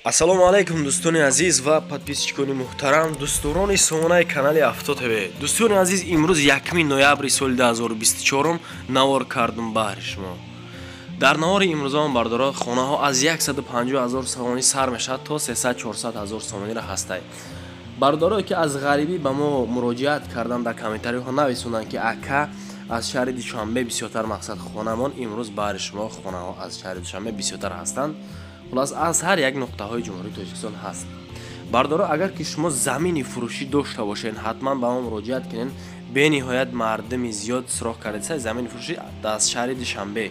ассалому алайкум дӯстони азиз ва подписчикони муҳтарам, дӯстдорони сонаи канали Авто ТВ. Дӯстони азиз, имрӯз 1 ноябри соли 2024 навор кардам баҳри шумо. дар навори имрӯза бардора хонаҳо аз 150 000 сомонӣ сар мешавад то 300-400 000 сомониро ҳастай. бардорое ки аз ғарибӣ ба мо муроҷиат кардан дар комментариҳо нависонданд ки ака аз шаҳри Душанбе бисёртар мақсад хонамон имрӯз баҳри шумо хонаҳо аз шаҳри Душанбе бисёртар ҳастанд. خلاص از هر یک نقطه های جمهوری تاجیکستان هست. بردارا اگر که شما زمینی فروشی داشته باشین حتما با ما مراجعت کنین. به نهایت مردم زیاد سراغ کردید زمین فروشی از شهر دوشنبه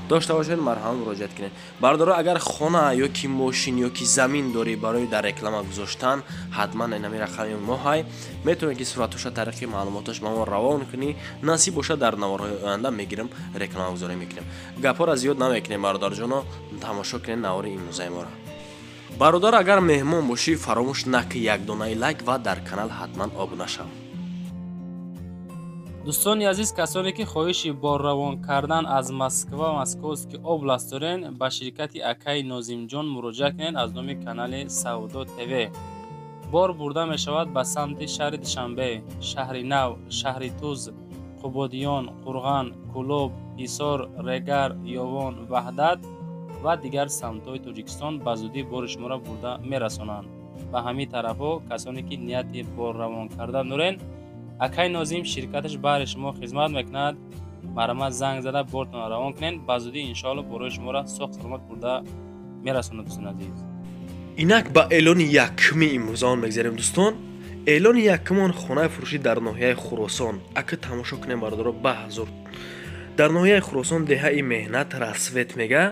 داشته باشین مرحبا مراجعت کنین. بردارا اگر خانه یا کی ماشین یا کی زمین داری برای در رکلام گذاشتن حتما اینمی رقم ما های میتونید که صورتش طریق معلوماتش با ما روان کنی. نصیب باشه در نوارهای آینده میگیرم رکلام گذاری میکنیم. گپا را زیاد نمیکنیم برادر جانا، تماشا کنین نوار امروزه ما را. برادر اگر مهمان باشی فراموش نکنی یک دانه لایک و در کانال حتما ابونه شو. دوستان عزیز، کسانی که خواهش بار روان کردن از مسکوست که اوبلاست دارین با شرکت اکای ناظم جان مراجعه کنین از نام کانال سودا تیوی. بار برده می شود به سمت شهر دوشنبه، شهر نو، شهر توز، قبادیان، قرغن، کلوب، ایسار، رگر، یاوان، وحدت و دیگر سمت‌های تاجیکستان به زودی بار شما را برده می رسانند. به همین طرف‌ها کسانی که نیت بار روان کردن دارین اکای ناظم شرکتش برای شما خدمت میکند. مرا زنگ زده بارتون روان کنین، بازودی انشالله برای شما را سخت سلامت برده میرسونه. دوستان عزیز، اینک با اعلان یکمی امروزان میگذاریم دوستان. اعلان یکمان خانه فروشی در ناحیه خراسان اگه تماشا کنیم برادر به حضور در ناحیه خراسان دهه مهنت رسوت میگه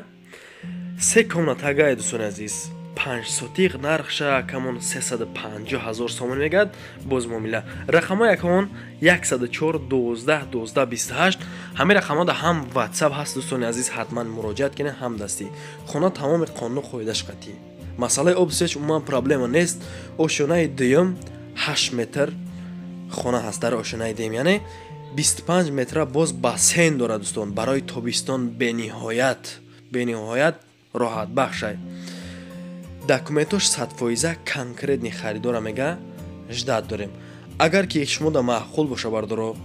3 کامناتگاه دوستان عزیز 5 سوتیق نرخشه کمون 350 000 سومن میگد. باز معامله رقمای اکاون 104 12 12 28 همه رقم‌ها در هم واتساپ هست دوستان عزیز، حتما مراجعت کنین. هم دستی خانه تمام قانون خودش قطعی مسئله آبسش عموما پرابلم نیست. آشنای دیم 8 متر خانه هست. در آشنای دیم یعنی 25 متر باز باسین داره دوستان. برای تابستان به نهایت راحت بخشه. داکومنتش 100% конкретний خریدار میگه جدت داریم. اگر که شما دا معقول باشه بردارو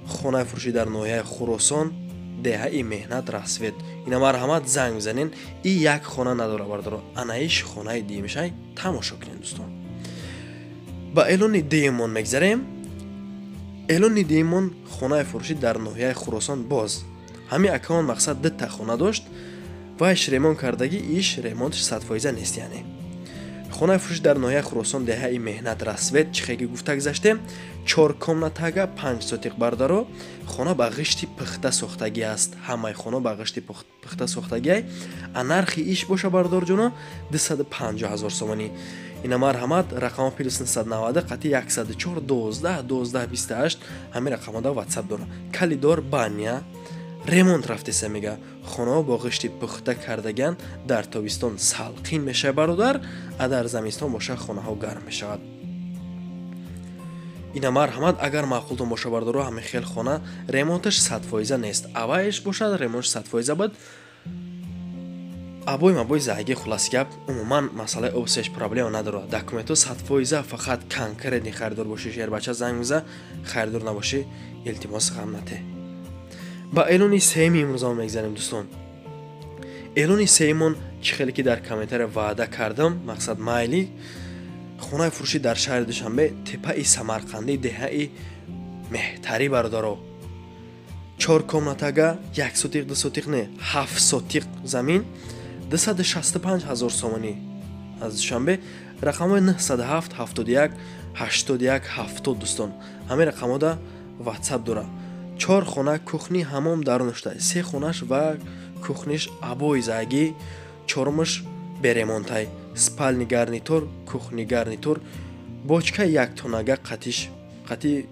خانه فروشی در ناحیه خراسان دهه مهنت رسوت اینا مرحمت زنگ بزنین. این یک خانه نداره بردارو انایش خانه دی میشه. تماشا کنین دوستان. با اعلان دیمون میگذاریم. اعلان دیمون خانه فروشی در ناحیه خراسان باز همین اکاون مقصد 2 تا خانه داشت و ایش ریمون کردگی ایش ریمونتش 100% نیست. یعنی خانه فروش در ناحیه خراسان دهه مهنت رسوت چخیگی گفته گذاشته 4 کامناتگاه 5 سوتیق بردارو خانه با غشتی پخته ساختگی است. همه خانه با غشتی پخته ساختگی نرخی ایش باشه بردار جونا 250 000 سومنی. اینا مرحمت رقم پیلوس 990 قطعی 104 12 12 28 همین رقم دا واتساپ داره. کلیدار بانیا ремонт рафтеса мега хонаҳо бо ғишти пухта кардаган дар тобистон салқин мешавад бародар, а дар замистон боша хонаҳо гарм мешавад. ина марҳамат агар маъқултон боша бардоро ҳамин хел хона ремонташ 100% нест. аваиш бошад ремонташ 100% бад абой зайги хулас гап умуман масъалаи обсеш проблема надорад. документо 100% фақат конкретни харидор боши. шербача занг миза харидор набоши илтимос ғам нате. با اعلان سهمی امروزان میگذاریم دوستان. اعلان سهمون چه خیلی که در کامنتر وعده کردم مقصد مایلی خانه فروشی در شهر دوشنبه تپه سمرقندی دهه مهتری بردارو 4 کامناتگاه 1 سوتیق 2 سوتیق نه 7 سوتیق زمین 265 000 سومنی از دوشنبه. رقم 907 71 81 70 دوستان. همه رقم ها در واتساپ داره. 4 خونه کخنی حمام درونش داره. 3 خونش و کخنیش ابوی زاگی 4مش برمونتای سپالنی گارنیتور کخنی گارنیتور بوچکا 1 تونگا قطی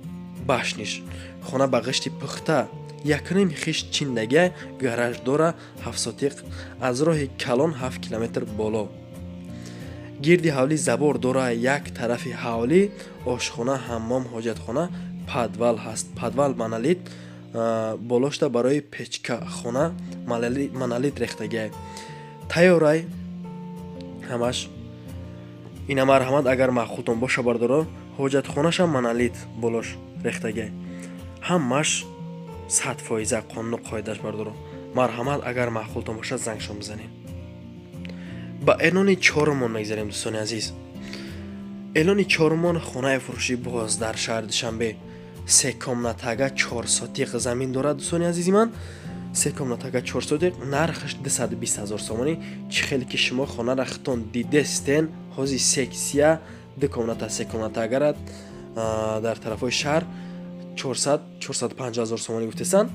باشنیش خونه با غشتی پخته یکنیم خیش چیندگی گاراژ داره 7 سوتیق از راه کلان 7 کیلومتر بالا. گیردی حولی زبور داره. یک طرف حولی آشخانه حمام حاجتخانه падвал ҳаст. падвал монолит болошта барои печка хона монолит рехтагиай тайёрай ҳамаш ина марҳамат агар маъқултон боша бардоро ҳоҷатхонаша монолит болош рехтагай ҳамаш 100% қонуну қоидаш бардоро марҳамат агар маъқултон боша зангшон бизанед. ба эълони чорумон мегзарем дӯстони азиз. эълони чорумон хонаи фурӯшӣ боз дар шаҳри Душанбе 3 комнатага 4 сотиқ замин дорад дӯстони азизи ман. 3 комнатага 4 сотиқ нархаш 220,000 сомонӣ. чӣ хеле ки шумо хонара хитон дидестен ҳози сексия 2 комната 3 комната агарат дар тарафҳои шаҳр 400-450,000 сомонӣ гуфтесан.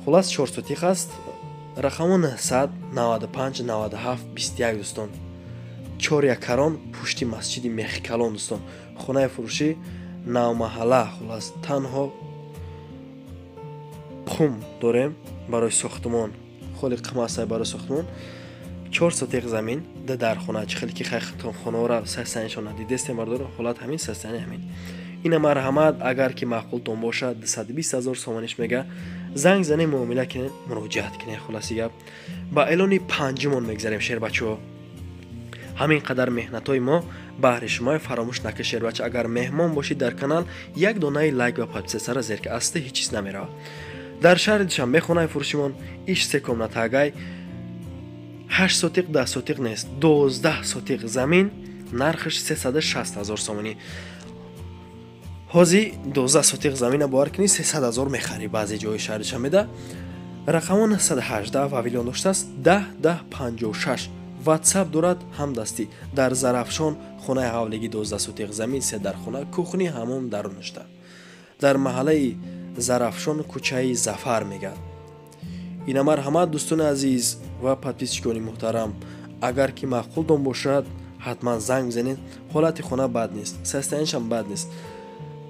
хулас 4 сотиқ аст. рақамо 995-97-21 дӯстон. 4 якарон пушти масҷиди Мехкалон дӯстон. хонаи фурӯшӣ навмаҳалла. хулас танҳо қум дорем барои сохтмон. холи қимасай барои сохтмон. 4 сотиқ замин дар хона. чӣ хеле ки хайхтон хонаора састянишон дидестем бардоро ҳолат ҳамин састяни ҳамин. ина марҳамат агар ки маъқултон боша 220,000 сомониш мега занг зане муомила кине муроҷиат кине. хуласи гап ба эълони панҷумон мегзарем шербачаҳо. ҳамин қадар меҳнатҳои мо баҳри шумои фаромӯш накӣ шербача. агар меҳмон бошид дар канал як донаи лайк ва подписатсара зер ки аста ҳеҷ чиз намеравад. дар шаҳри Душанбе хонаи фурӯшимон иш 3 комнатагай 8 сотиқ 10 сотиқ нест 12 сотиқ замин нархаш 360,000 сомонӣ. ҳози 12 сотиқ замина бовар кунӣ 300,000 мехарӣ баъзе ҷои шаҳри Душанбеда. рақамо 918 павилион доштааст 10-10-56. ватсап дорад ҳамдастӣ дар Зарафшон. хонаи ҳавлиги 12 сотиқ замин 3 дархона кухни ҳамом дарунашта дар маҳаллаи Зарафшон кӯчаи Зафар мегад. ина марҳамат дӯстони азиз ва подписчикони муҳтарам агар ки маъқултон бошад ҳатман занг бизанед. ҳолати хона бад нест. састянишам бад нест.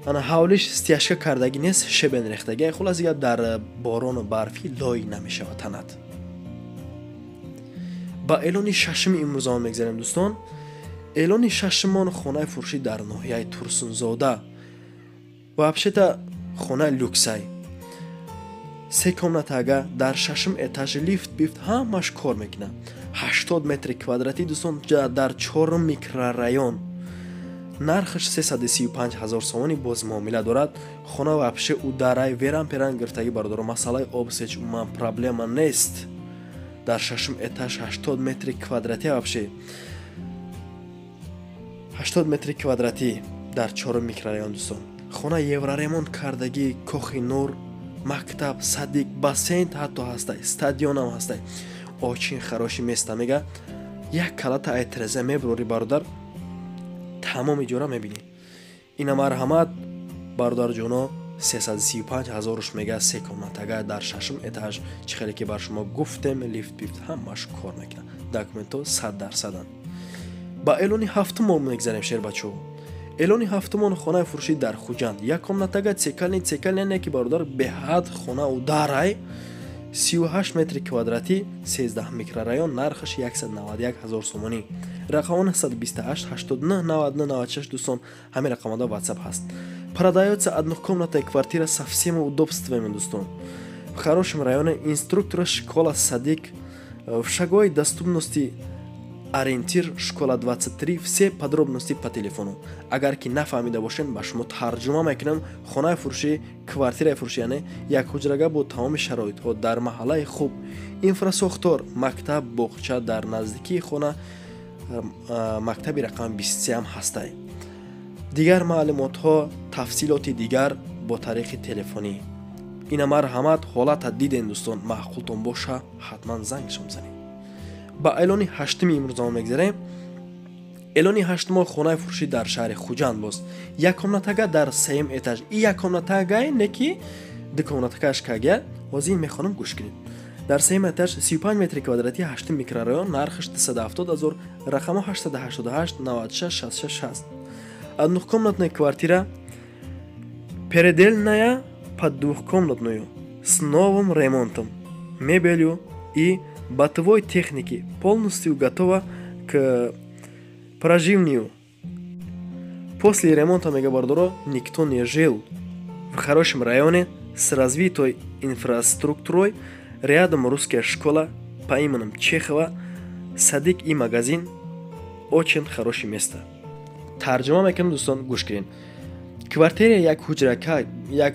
ана ҳавлиш стяжка кардаги нест шебен рехтагай. хулас гап дар борону барфи лой намешавад танад. ба эълони шашми имрӯзамон мегзарем дӯстон. эълони шашмон хонаи фурӯшӣ дар ноҳияи Турсунзода вообще-то хонаи люксай 3 комнатага дар 6 этаж лифт бифт ҳамаш кор мекунад. 80 метри квадратӣ дӯстон дар 4 микрорайон. нархаш 335,000 сомонӣ боз муомила дорад. хона вообще ударай веран перан гирифтагӣ бардоро масъалаи обсеч уман проблема нест. дар 6 этаж 80 метри квадратӣ вообще 80 метри квадратӣ дар 4 микрорайон дӯстон. хона евроремонт кардагӣ кохи нур мактаб садик бассейн ҳатто ҳастай стадионам ҳастай. очин хароши места мега як калата айтреза меброри бародар тамом иҷора мебинӣ. ина марҳамат бародарҷоно 335,000 мега 3 комнатага дар 6 этаж. чӣ хеле ки бар шумо гуфтем лифт бифт ҳамаш кор мекунад. документҳо 100%. ба эълони ҳафтумон мегзарем шербачаҳо. эълони ҳафтумон хонаи фурӯшӣ дар Хуҷанд 1 комнатага цекални ки бародар беҳад хона ударай 38 метри квадратӣ 13 микрорайон нархаш 191,000 сомонӣ. рақамо 928-89-99-96 дӯстон. ҳамин рақамода ватсап ҳаст. продается однокомнатная квартира со всеми удобствами дӯстон. в хорошем районе инструктора школа Садик в шаговой доступности ориентир школа 23. все подробности по телефону. агар ки нафаҳмида бошен ба шумо тарҷума мекунам. хонаи фурӯшӣ квартираи фурӯшӣ яъне як ҳуҷрага бо тамоми шароитҳо дар маҳаллаи хуб инфрасохтор мактаб боғча дар наздикии хона мактаби рақами 23 ҳам ҳастай. дигар маълумотҳо тафсилоти дигар бо тариқи телефонӣ. ина марҳамат ҳолата диден дӯстон. маъқултон боша ҳатман зангшон занед. ба эълони ҳаштуми имрӯзамон мегзарем. эълони ҳаштумо хонаи фурӯшӣ дар шаҳри Хуҷанд боз 1 комнатага дар 3 этаж. и 1 комнатагай не ки 2 комнатагаш кага ҳозир мехонам гӯш кунед. дар 3 этаж 35 метри квадратӣ 8 микрорайон нархаш 270,000. рақамо 888-96-66. однокомнатная квартира передельная под двухкомнатную с новым ремонтом мебелью и бытовой техники полностью готова к проживанию. после ремонта мегабардоро никто не жил. в хорошем районе с развитой инфраструктурой. рядом русская школа по именам Чехова, Садик и магазин. очень хорошее место. Таржима мекунам дӯстон, гӯш гирин. Квартира як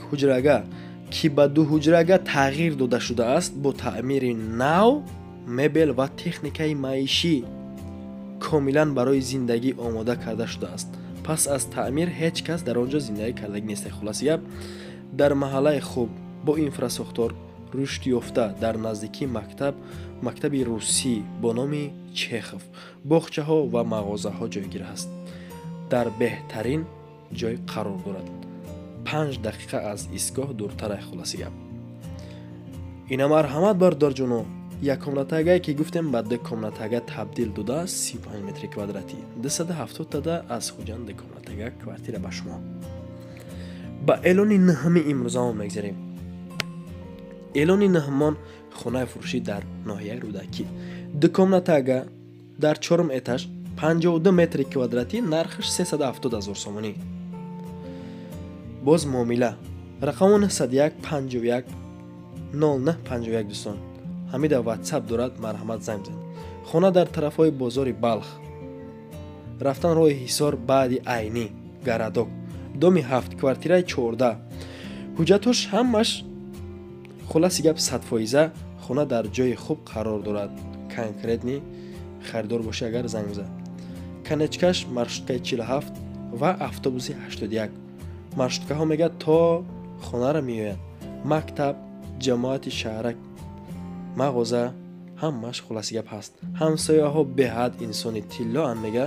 ҳуҷрага ки ба ду ҳуҷрага тағйир дода шудааст, бо таъмири нав, мебел ва техникаи маишӣ комилан барои зиндагӣ омода карда шудааст. Пас аз таъмир ҳеҷ кас дар он ҷо зиндагӣ кардагӣ нест. Хулоси гап, дар маҳаллаи хуб бо инфраструктур рушд ёфта дар наздикии мактаби русӣ бо номи Чехов боғчаҳо ва мағозаҳо ҷойгир аст. Дар беҳтарин ҷой қарор дорад. 5 дақиқа аз истгоҳ дуртара. Хулоси гап, ина марҳамат бардорҷоно, як комнатагае ки гуфтем ба ду комнатага табдил дода 35 метри квадратӣ 270 тада аз хуҷан ду комнатага квартира ба шумо. ба эълони наҳми имрӯзамон мегзарем. эълони наҳмон хонаи фурӯшӣ дар ноҳияи Рӯдакӣ. Ду комнатага дар 4 этаж 52 метри квадратӣ, нархаш 370 000 сомонӣ. боз муомила рақамон 91 51 0951 дӯстон. ҳамида ватсап дорад, марҳамат занг бизанед. хона дар тарафҳои бозори Балх, рафтан роҳи Ҳисор баъди Айнӣ, Гарадок, доми 7, квартираи 14. ҳуҷҷатош ҳамаш хулоси гап 100%. хона дар ҷойи хуб қарор дорад. конкретни харидор бошӣ агар занг бизан. канечкаш маршруткаи 47 ва автобуси 81. маршруткаҳо мегӯяд то хонаро меояд. мактаб, ҷамоати шаҳрак, мағоза, ҳамаш хулоси гап ҳаст. ҳамсояҳо беҳад инсони тиллоанд, мега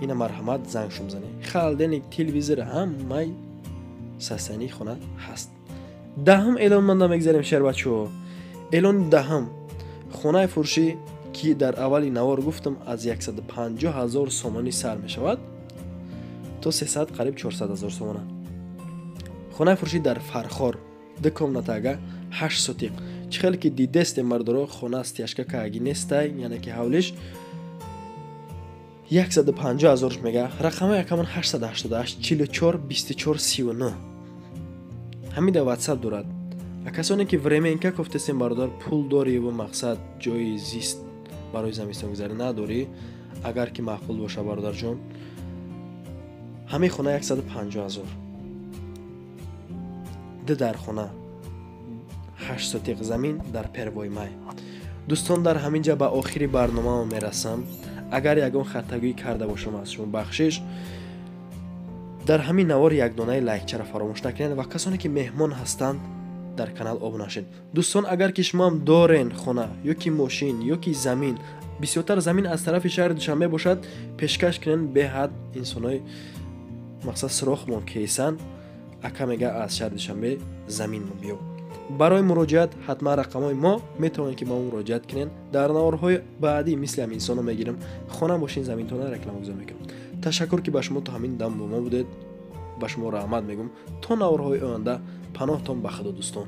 ина марҳамат занг шум зане. халденник, телевизор, ҳамаи састани хона ҳаст. даҳам эълон манда мегзарем шербачо. эълони даҳам хонаи фурӯшӣ ки дар аввали навор гуфтам аз 150 000 сомонӣ сар мешавад то 300 қариб 400 000 сомона. хонаи фурӯшӣ дар Фархор, ду комнатага 8 сотиқ. чихел ки дидесте мардоро хона стяжка кааги нестай, яъне ки ҳавлиш 150 000 мега. рақама якамон 888 44 24 39. ҳамида ватсап дорад. касоне ки временка кофтесен бардор пул дори ва мақсад ҷои зист барои замистон-гузарӣ надорӣ, агар ки маъқул боша бародарҷон, ҳамин хона 150 000. ду дар хона 8 сотиқ замин дар Первой май. дӯстон, дар ҳамин ҷа ба охири барномаам мерасам. агар ягон хатагӯӣ карда бошам аз шумо бахшиш, дар ҳамин навор як донаи лайкчаро фаромӯш накунед ва касоне ки меҳмон ҳастанд дар канал обуна шед. дӯстон, агар ки шумоам дорен хона ёки мошин ёки замин, бисёртар замин аз тарафи шаҳри Душанбе бошад, пешкаш кунед. беҳад инсонои мақсад сурохмон кесан ака мега аз шаҳри Душанбе замин биё. барои муроҷиат ҳатман рақамҳои мо метавонед ки мо муроҷиат кунед. дар наворҳои баъдӣ мисли ҳамин инсоно мегирам, хона мошин заминтона рекламагузорӣ мекунам. ташаккур ки ба шумо то ҳамин дам бо мо будед. ба шумо раҳмат мегӯм. то наворҳои оянда паноҳтон ба худо дӯстон.